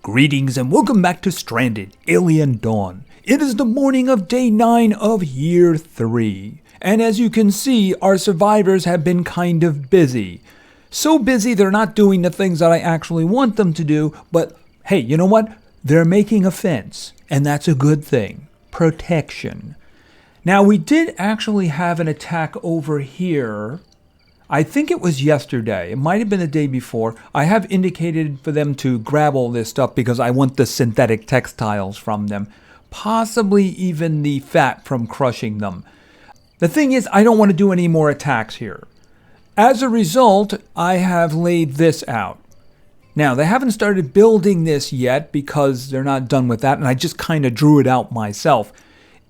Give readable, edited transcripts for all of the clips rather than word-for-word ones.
Greetings and welcome back to Stranded: Alien Dawn. It is the morning of day 9 of year 3. And as you can see, our survivors have been kind of busy. So busy they're not doing the things that I actually want them to do, but hey, you know what? They're making a fence, and that's a good thing. Protection. Now, we did actually have an attack over here. I think it was yesterday. It might have been the day before. I have indicated for them to grab all this stuff because I want the synthetic textiles from them. Possibly even the fat from crushing them. The thing is, I don't want to do any more attacks here. As a result, I have laid this out. Now, they haven't started building this yet because they're not done with that, and I just kind of drew it out myself.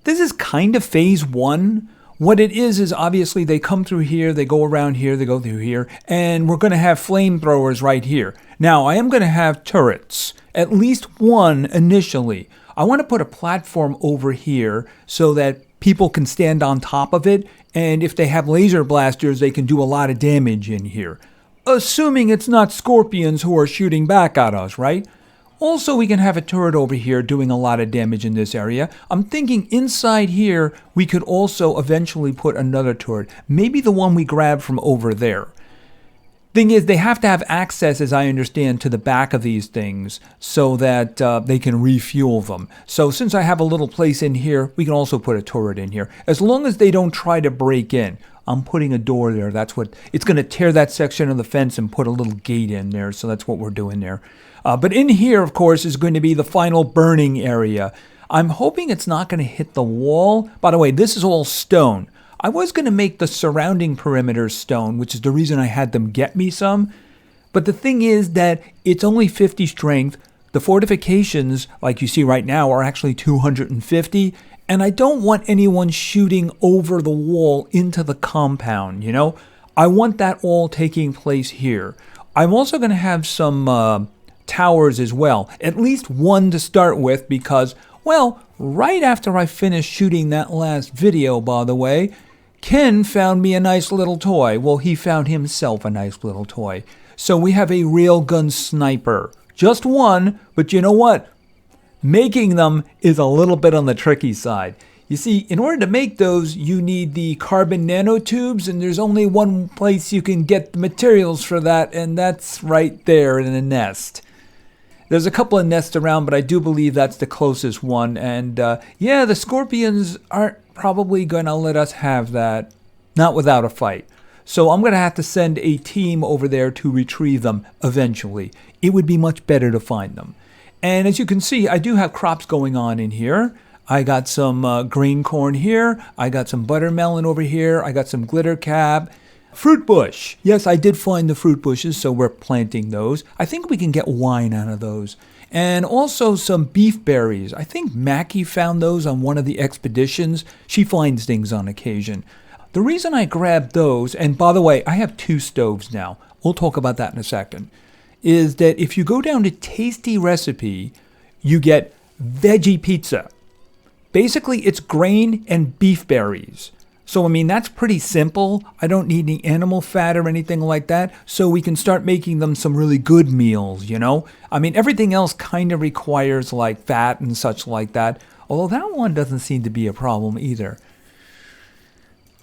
This is kind of phase 1. What it is obviously they come through here, they go around here, they go through here, and we're going to have flamethrowers right here. Now, I am going to have turrets, at least one initially. I want to put a platform over here so that people can stand on top of it, and if they have laser blasters, they can do a lot of damage in here. Assuming it's not scorpions who are shooting back at us, right? Also, we can have a turret over here doing a lot of damage in this area. I'm thinking inside here, we could also eventually put another turret. Maybe the one we grabbed from over there. Thing is, they have to have access, as I understand, to the back of these things so that they can refuel them. So since I have a little place in here, we can also put a turret in here. As long as they don't try to break in. I'm putting a door there. That's what it's going to tear that section of the fence and put a little gate in there. So that's what we're doing there. But in here, of course, is going to be the final burning area. I'm hoping it's not going to hit the wall. By the way, this is all stone. I was going to make the surrounding perimeter stone, which is the reason I had them get me some. But the thing is that it's only 50 strength. The fortifications, like you see right now, are actually 250. And I don't want anyone shooting over the wall into the compound, you know? I want that all taking place here. I'm also going to have some towers as well. At least one to start with because, well, right after I finished shooting that last video, by the way, Ken found me a nice little toy. Well, he found himself a nice little toy. So we have a railgun sniper. Just one, but you know what? Making them is a little bit on the tricky side. You see, in order to make those, you need the carbon nanotubes, and there's only one place you can get the materials for that, and that's right there in a nest. There's a couple of nests around, but I do believe that's the closest one, and yeah, the scorpions aren't probably going to let us have that, not without a fight. So I'm going to have to send a team over there to retrieve them eventually. It would be much better to find them. And as you can see, I do have crops going on in here. I got some green corn here. I got some buttermelon over here. I got some glitter cap. Fruit bush. Yes, I did find the fruit bushes, so we're planting those. I think we can get wine out of those. And also some beef berries. I think Mackie found those on one of the expeditions. She finds things on occasion. The reason I grabbed those, and by the way, I have 2 stoves now. We'll talk about that in a second. Is that if you go down to Tasty Recipe, you get veggie pizza. Basically, it's grain and beef berries. So, I mean, that's pretty simple. I don't need any animal fat or anything like that. So we can start making them some really good meals, you know? I mean, everything else kind of requires like fat and such like that. Although that one doesn't seem to be a problem either.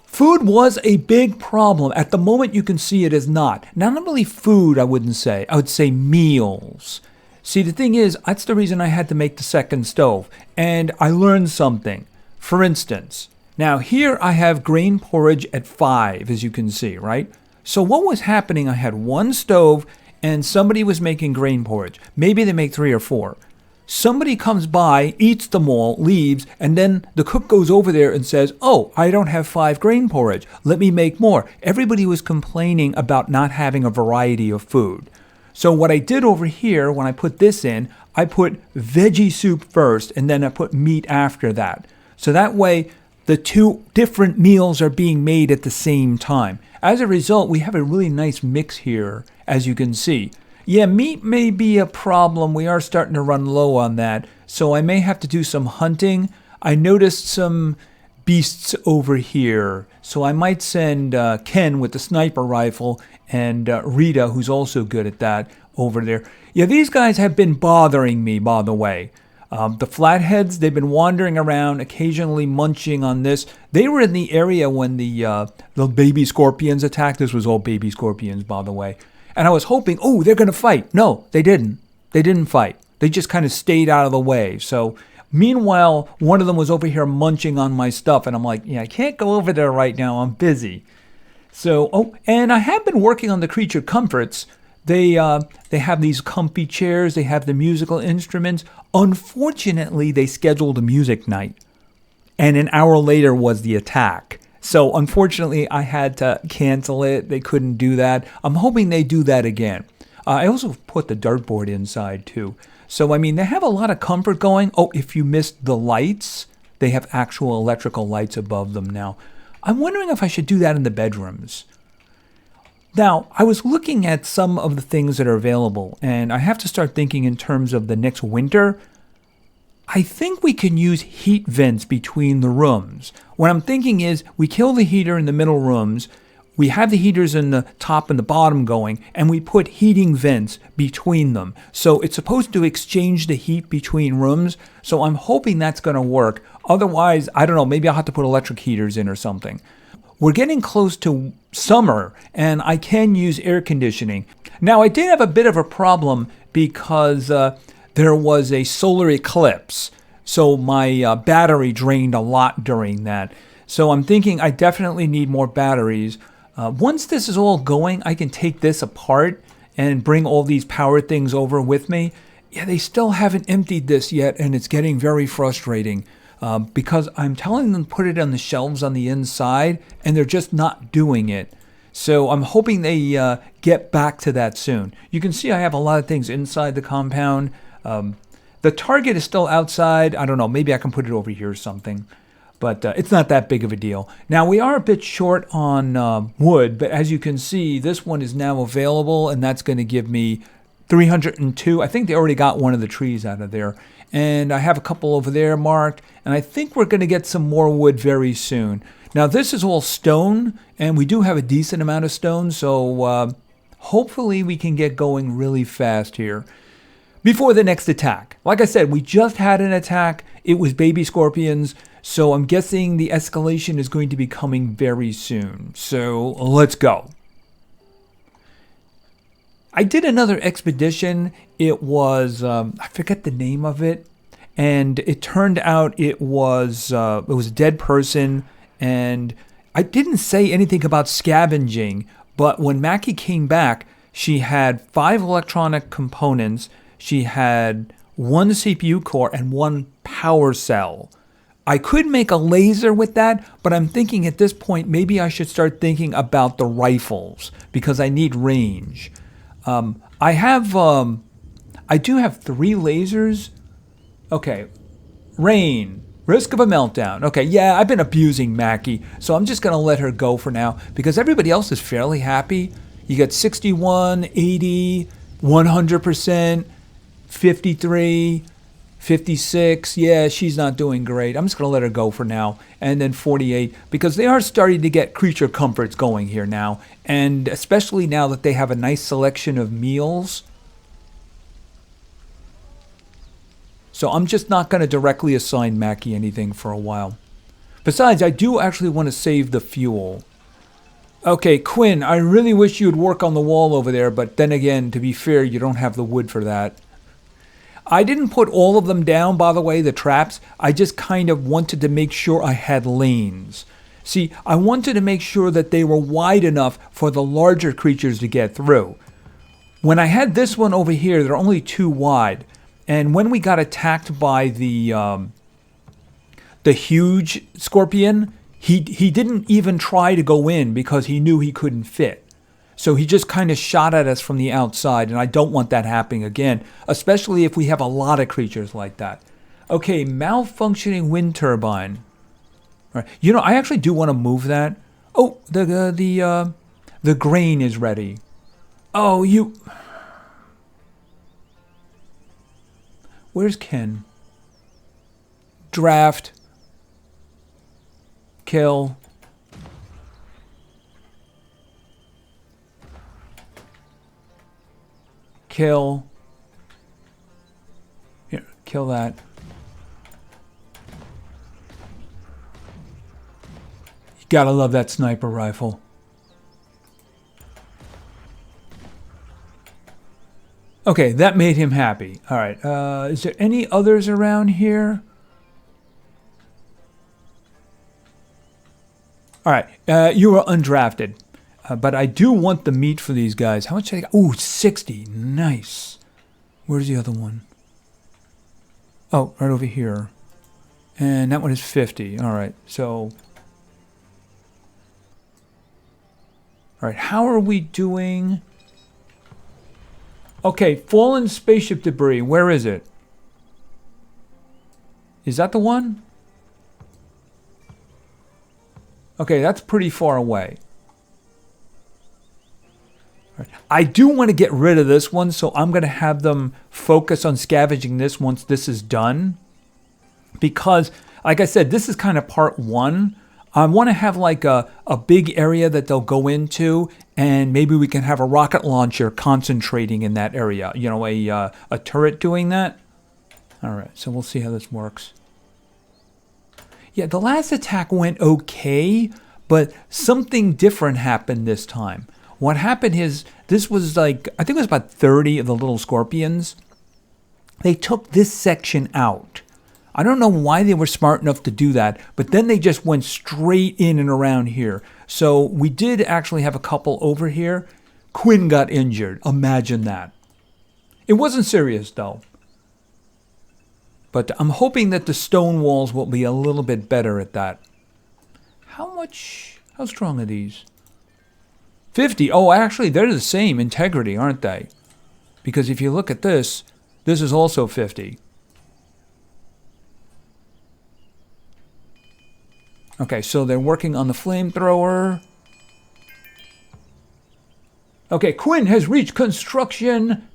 Food was a big problem. At the moment, you can see it is not. Now, not really food, I wouldn't say. I would say meals. See, the thing is, that's the reason I had to make the second stove. And I learned something. For instance, now here I have grain porridge at 5, as you can see, right? So what was happening, I had one stove and somebody was making grain porridge. Maybe they make 3 or 4. Somebody comes by, eats them all, leaves, and then the cook goes over there and says, oh, I don't have 5 grain porridge. Let me make more. Everybody was complaining about not having a variety of food. So what I did over here, when I put this in, I put veggie soup first, and then I put meat after that. So that way, the 2 different meals are being made at the same time. As a result, we have a really nice mix here, as you can see. Yeah, meat may be a problem. We are starting to run low on that. So I may have to do some hunting. I noticed some beasts over here. So I might send Ken with the sniper rifle and Rita, who's also good at that. over there. Yeah, these guys have been bothering me, by the way. The flatheads, they've been wandering around, occasionally munching on this. They were in the area when the baby scorpions attacked. This was all baby scorpions, by the way. And I was hoping, oh, they're going to fight. No, they didn't. They didn't fight. They just kind of stayed out of the way. So meanwhile, one of them was over here munching on my stuff. And I'm like, yeah, I can't go over there right now. I'm busy. So, oh, and I have been working on the creature comforts. They have these comfy chairs. They have the musical instruments. Unfortunately, they scheduled a music night. And an hour later was the attack. So unfortunately, I had to cancel it. They couldn't do that. I'm hoping they do that again. I also put the dartboard inside too. So, I mean, they have a lot of comfort going. Oh, if you missed the lights, they have actual electrical lights above them now. I'm wondering if I should do that in the bedrooms. Now, I was looking at some of the things that are available, and I have to start thinking in terms of the next winter. I think we can use heat vents between the rooms. What I'm thinking is we kill the heater in the middle rooms, we have the heaters in the top and the bottom going, and we put heating vents between them. So it's supposed to exchange the heat between rooms, so I'm hoping that's going to work. Otherwise, I don't know, maybe I'll have to put electric heaters in or something. We're getting close to summer, and I can use air conditioning. Now, I did have a bit of a problem because there was a solar eclipse, so my battery drained a lot during that. So I'm thinking I definitely need more batteries. Once this is all going, I can take this apart and bring all these power things over with me. Yeah, they still haven't emptied this yet, and it's getting very frustrating. Because I'm telling them to put it on the shelves on the inside, and they're just not doing it. So I'm hoping they get back to that soon. You can see I have a lot of things inside the compound. The target is still outside. I don't know, maybe I can put it over here or something. But it's not that big of a deal. Now, we are a bit short on wood, but as you can see, this one is now available, and that's going to give me 302. I think they already got one of the trees out of there. And I have a couple over there marked, and I think we're going to get some more wood very soon. Now, this is all stone, and we do have a decent amount of stone, so hopefully we can get going really fast here before the next attack. Like I said, we just had an attack. It was baby scorpions, so I'm guessing the escalation is going to be coming very soon. So let's go. I did another expedition. It was, I forget the name of it. And it turned out it was a dead person. And I didn't say anything about scavenging. But when Mackie came back, she had 5 electronic components. She had 1 CPU core and 1 power cell. I could make a laser with that, but I'm thinking at this point, maybe I should start thinking about the rifles because I need range. I do have 3 lasers. Okay. Rain. Risk of a meltdown. Okay, yeah, I've been abusing Mackie, so I'm just going to let her go for now because everybody else is fairly happy. You got 61, 80, 100%, 53, 56. Yeah, she's not doing great. I'm just going to let her go for now. And then 48, because they are starting to get creature comforts going here now. And especially now that they have a nice selection of meals. So I'm just not going to directly assign Mackie anything for a while. Besides, I do actually want to save the fuel. Okay, Quinn, I really wish you would work on the wall over there, but then again, to be fair, you don't have the wood for that. I didn't put all of them down, by the way, the traps. I just kind of wanted to make sure I had lanes. See, I wanted to make sure that they were wide enough for the larger creatures to get through. When I had this one over here, they're only 2 wide. And when we got attacked by the huge scorpion, he didn't even try to go in because he knew he couldn't fit. So he just kind of shot at us from the outside, and I don't want that happening again, especially if we have a lot of creatures like that. Okay, malfunctioning wind turbine. All right. You know, I actually do want to move that. Oh, the grain is ready. Oh, you... Where's Ken? Draft. Kill. Kill. Here, kill that. You gotta love that sniper rifle. Okay, that made him happy. All right, is there any others around here? All right, you are undrafted. But I do want the meat for these guys. How much did I got? Ooh, 60. Nice. Where's the other one? Oh, right over here. And that one is 50. All right, so... All right, how are we doing? Okay, fallen spaceship debris. Where is it? Is that the one? Okay, that's pretty far away. Right. I do want to get rid of this one, so I'm going to have them focus on scavenging this once this is done. Because, like I said, this is kind of part one. I want to have like a big area that they'll go into, and maybe we can have a rocket launcher concentrating in that area. You know, a turret doing that. All right, so we'll see how this works. Yeah, the last attack went okay, but something different happened this time. What happened is, this was like, I think it was about 30 of the little scorpions. They took this section out. I don't know why they were smart enough to do that, but then they just went straight in and around here. So we did actually have a couple over here. Quinn got injured. Imagine that. It wasn't serious, though. But I'm hoping that the stone walls will be a little bit better at that. How strong are these? 50. Oh, actually, they're the same integrity, aren't they? Because if you look at this, this is also 50. Okay, so they're working on the flamethrower. Okay, Quinn has reached construction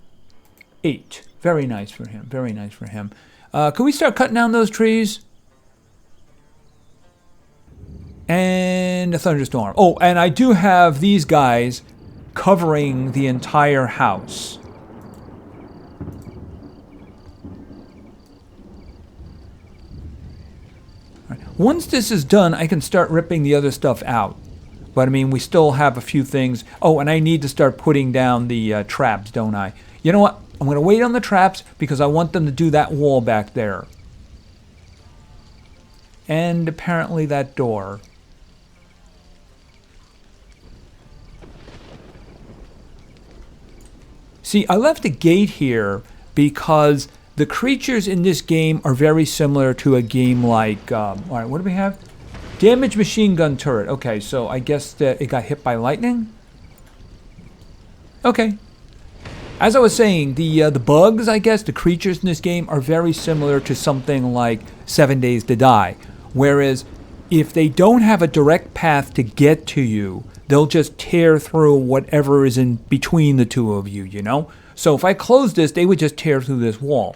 8. Very nice for him. Very nice for him. Can we start cutting down those trees? And a thunderstorm. Oh, and I do have these guys covering the entire house. Once this is done, I can start ripping the other stuff out. But I mean, we still have a few things. Oh, and I need to start putting down the traps, don't I? You know what? I'm going to wait on the traps because I want them to do that wall back there. And apparently that door. See, I left a gate here because the creatures in this game are very similar to a game like, all right, what do we have? Damaged machine gun turret. Okay, so I guess that it got hit by lightning? Okay. As I was saying, the bugs, I guess, the creatures in this game are very similar to something like 7 Days to Die. Whereas, if they don't have a direct path to get to you, they'll just tear through whatever is in between the two of you, you know? So if I close this, they would just tear through this wall.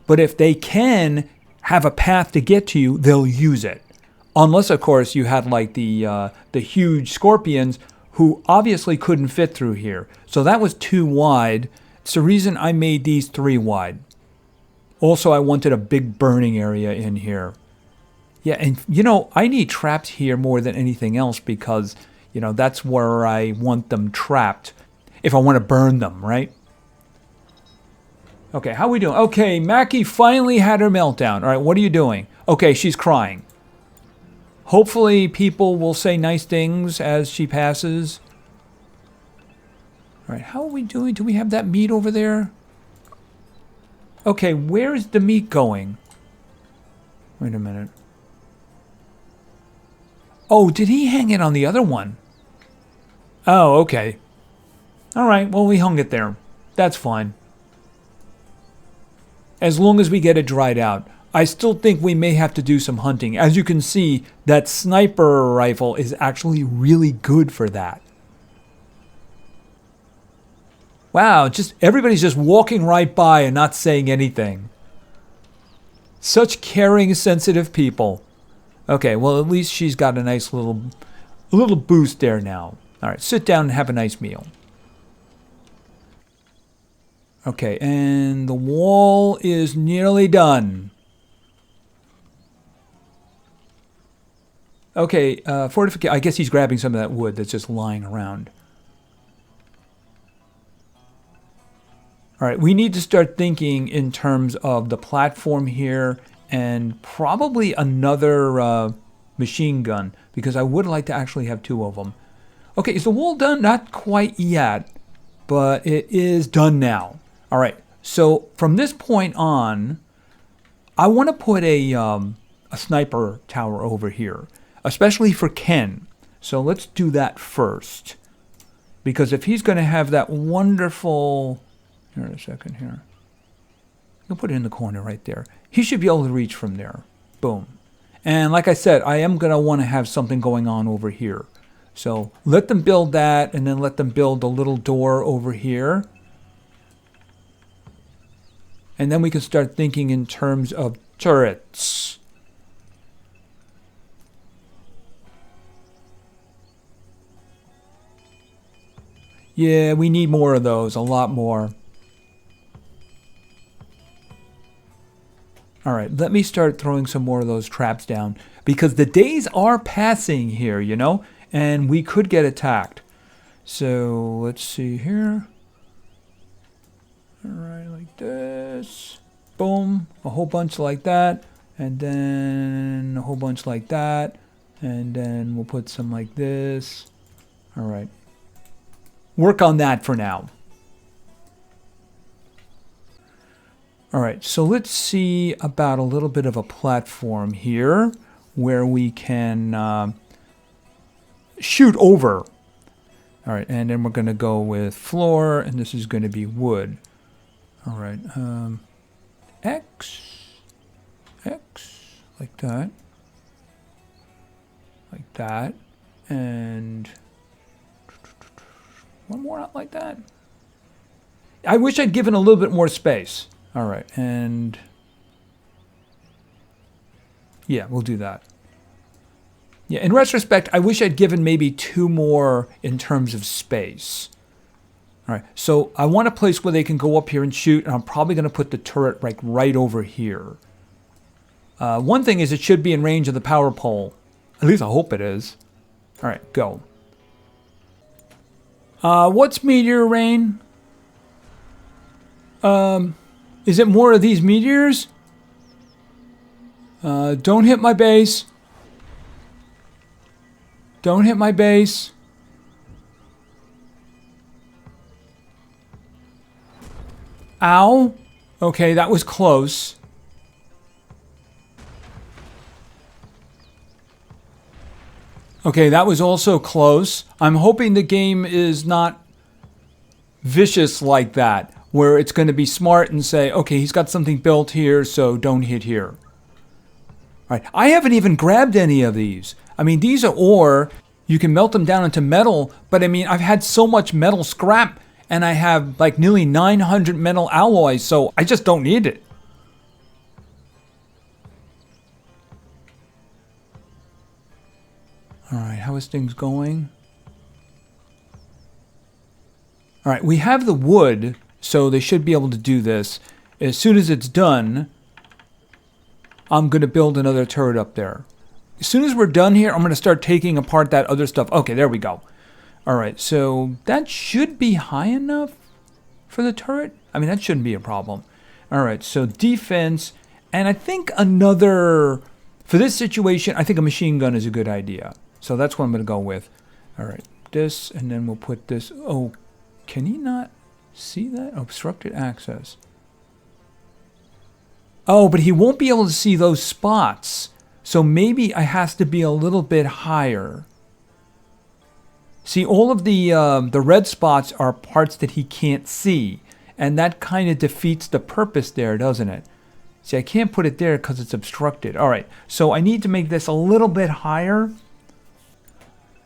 But if they can have a path to get to you, they'll use it. Unless, of course, you had like the huge scorpions who obviously couldn't fit through here. So that was too wide. It's the reason I made these 3 wide. Also, I wanted a big burning area in here. Yeah, and you know, I need traps here more than anything else because, you know, that's where I want them trapped if I want to burn them, right? Okay, how are we doing? Okay, Mackie finally had her meltdown. All right, what are you doing? Okay, she's crying. Hopefully people will say nice things as she passes. All right, how are we doing? Do we have that meat over there? Okay, where is the meat going? Wait a minute. Oh, did he hang it on the other one? Oh, okay. All right, well, we hung it there. That's fine. As long as we get it dried out. I still think we may have to do some hunting. As you can see, that sniper rifle is actually really good for that. Wow, just everybody's just walking right by and not saying anything. Such caring, sensitive people. Okay, well, at least she's got a nice little boost there now. All right, sit down and have a nice meal. Okay, and the wall is nearly done. Okay, fortification. I guess he's grabbing some of that wood that's just lying around. All right, we need to start thinking in terms of the platform here and probably another machine gun, because I would like to actually have two of them. Okay, is the wall done? Not quite yet, but it is done now. All right, so from this point on, I want to put a sniper tower over here, especially for Ken. So let's do that first, because if he's going to have that wonderful... Here in a second here. I'll put it in the corner right there. He should be able to reach from there. Boom. And like I said, I am going to want to have something going on over here. So let them build that, and then let them build a little door over here. And then we can start thinking in terms of turrets. Yeah, we need more of those, a lot more. All right, let me start throwing some more of those traps down, because the days are passing here, you know, and we could get attacked. So let's see here. All right, like this. Boom, a whole bunch like that, and then a whole bunch like that, and then we'll put some like this. All right. Work on that for now. All right, so let's see about a little bit of a platform here where we can shoot over. All right, and then we're going to go with floor, and this is going to be wood. All right, X, like that, and one more out like that. I wish I'd given a little bit more space. All right, and yeah, we'll do that. Yeah, in retrospect, I wish I'd given maybe two more in terms of space. All right, so I want a place where they can go up here and shoot, and I'm probably going to put the turret like right over here. One thing is it should be in range of the power pole. At least I hope it is. All right, go. What's meteor rain? Is it more of these meteors? Don't hit my base. Don't hit my base. Ow. Okay, that was close. Okay, that was also close. I'm hoping the game is not vicious like that, where it's going to be smart and say, okay, he's got something built here, so don't hit here. All right, I haven't even grabbed any of these. I mean, these are ore. You can melt them down into metal, but I mean, I've had so much metal scrap, and I have like nearly 900 metal alloys, so I just don't need it. All right, how is things going? All right, we have the wood, so they should be able to do this. As soon as it's done, I'm going to build another turret up there. As soon as we're done here, I'm going to start taking apart that other stuff. Okay, there we go. All right, so that should be high enough for the turret. I mean, that shouldn't be a problem. All right, so defense, and I think another, for this situation, I think a machine gun is a good idea. So that's what I'm going to go with. All right, this, and then we'll put this. Oh, can he not see that? Obstructed access. Oh, but he won't be able to see those spots. So maybe I has to be a little bit higher. See, all of the red spots are parts that he can't see. And that kind of defeats the purpose there, doesn't it? See, I can't put it there because it's obstructed. All right, so I need to make this a little bit higher.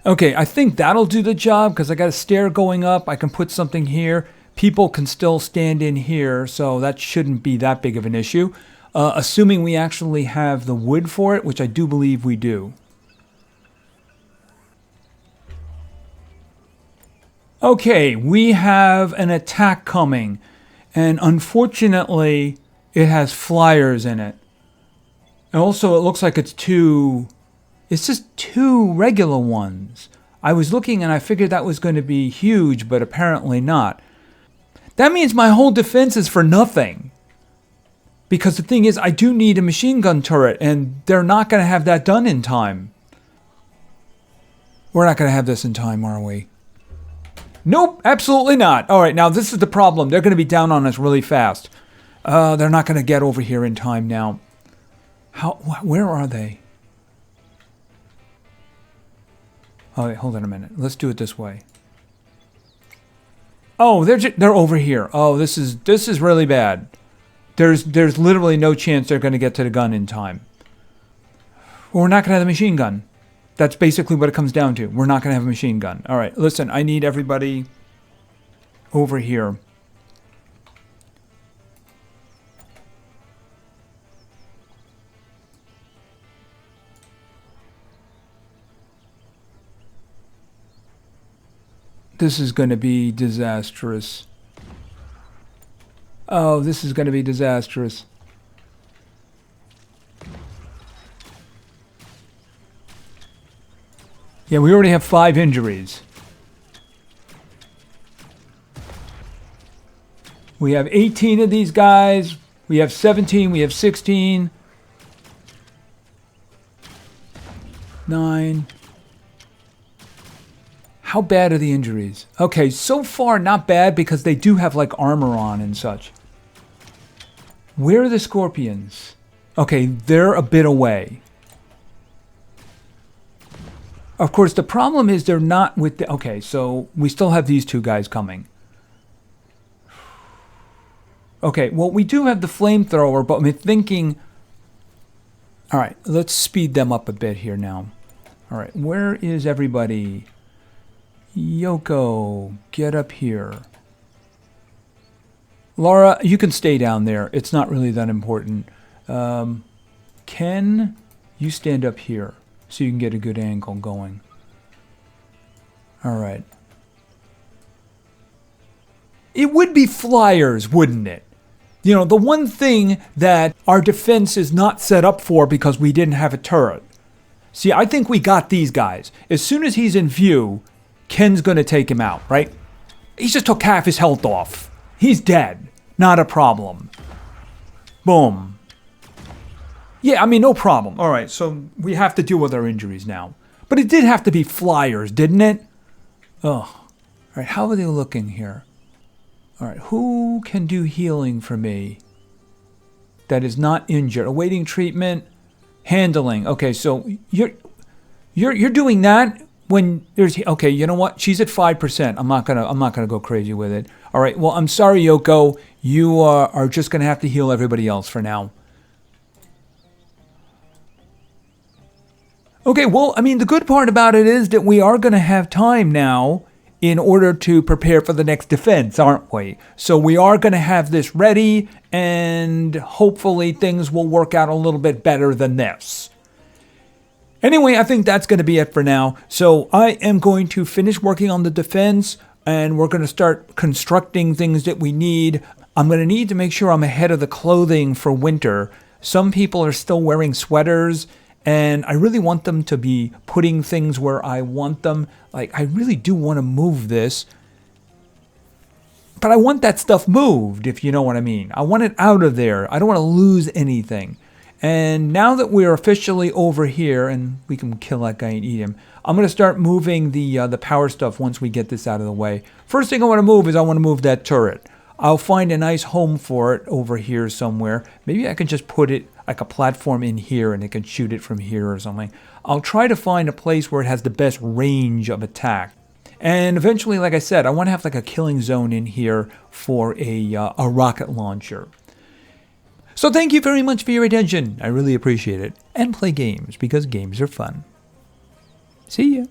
Okay, I think that'll do the job because I got a stair going up. I can put something here. People can still stand in here, so that shouldn't be that big of an issue. Assuming we actually have the wood for it, which I do believe we do. Okay, we have an attack coming. And unfortunately, it has flyers in it. And also, it looks like it's just two regular ones. I was looking and I figured that was going to be huge, but apparently not. That means my whole defense is for nothing. Because the thing is, I do need a machine gun turret, and they're not going to have that done in time. We're not going to have this in time, are we? Nope, absolutely not. All right, now this is the problem. They're going to be down on us really fast. They're not going to get over here in time now. Where are they? Oh, wait, hold on a minute. Let's do it this way. Oh, they're over here. Oh, this is really bad. There's literally no chance they're going to get to the gun in time. Well, we're not going to have the machine gun. That's basically what it comes down to. We're not going to have a machine gun. All right, listen, I need everybody over here. This is going to be disastrous. Oh, this is going to be disastrous. Yeah, we already have 5 injuries. We have 18 of these guys. We have 17. We have 16. 9. How bad are the injuries? Okay, so far not bad because they do have like armor on and such. Where are the scorpions? Okay, they're a bit away. Of course, the problem is they're not with the... Okay, so we still have these 2 guys coming. Okay, well, we do have the flamethrower, but I'm thinking... All right, let's speed them up a bit here now. All right, where is everybody? Yoko, get up here. Laura, you can stay down there. It's not really that important. Ken, you stand up here so you can get a good angle going. All right. It would be flyers, wouldn't it? You know, the one thing that our defense is not set up for because we didn't have a turret. See, I think we got these guys. As soon as he's in view, Ken's going to take him out, right? He just took half his health off. He's dead. Not a problem. Boom. Yeah, I mean, no problem. All right, so we have to deal with our injuries now. But it did have to be flyers, didn't it? Oh. All right, how are they looking here? All right, who can do healing for me that is not injured? Awaiting treatment, handling. Okay, so you're doing that when there's... Okay, you know what? She's at 5%. I'm not gonna go crazy with it. All right, well, I'm sorry, Yoko. You are just gonna have to heal everybody else for now. Okay, well, I mean, the good part about it is that we are going to have time now in order to prepare for the next defense, aren't we? So we are going to have this ready, and hopefully things will work out a little bit better than this. Anyway, I think that's going to be it for now. So I am going to finish working on the defense, and we're going to start constructing things that we need. I'm going to need to make sure I'm ahead of the clothing for winter. Some people are still wearing sweaters, and I really want them to be putting things where I want them. Like, I really do want to move this. But I want that stuff moved, if you know what I mean. I want it out of there. I don't want to lose anything. And now that we're officially over here, and we can kill that guy and eat him, I'm going to start moving the power stuff once we get this out of the way. First thing I want to move is I want to move that turret. I'll find a nice home for it over here somewhere. Maybe I can just put it like a platform in here and it can shoot it from here or something. I'll try to find a place where it has the best range of attack. And eventually, like I said, I want to have like a killing zone in here for a rocket launcher. So thank you very much for your attention. I really appreciate it. And play games because games are fun. See ya.